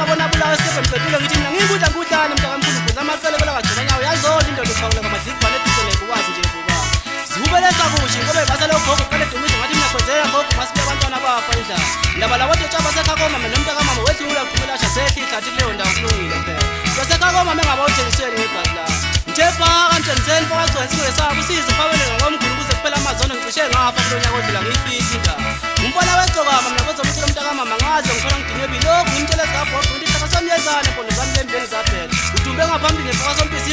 mama bona bulawa Stephen Mfetule ngithi mina ngikudla ngudlana mntakamkhulu kuze amacele kola kagcina nyawo yazona indoda uphawula kwamadikwane etisele kuwazi nje buka zibubelesa kushi ngobe basa lo gogo qale dumiso ngathi mina kwenzela gogo masibe abantwana bafa indaba ndaba labo tshaba sekhakoma mina nomntakamama wethi ula kuphela shasethi ihlathi leyo ndawo kulungile phela kwasekhakoma mengaba uthengiseni ngegazi la Njepa kantsenzeni phakathi kwesabo usize phawele ngomkhulu kuze kuphela amazona ngicishe ngafa kulonyaka odlula ngifisi la umbona wegcokama mina kwezomthela umntakamama ngaze ngifana ngidinwe bilokhu ngimtshela zabo ukuthi hlaka samyezana phone zami lembeni zaphela udumbe ngaphambili ngefaka sompisi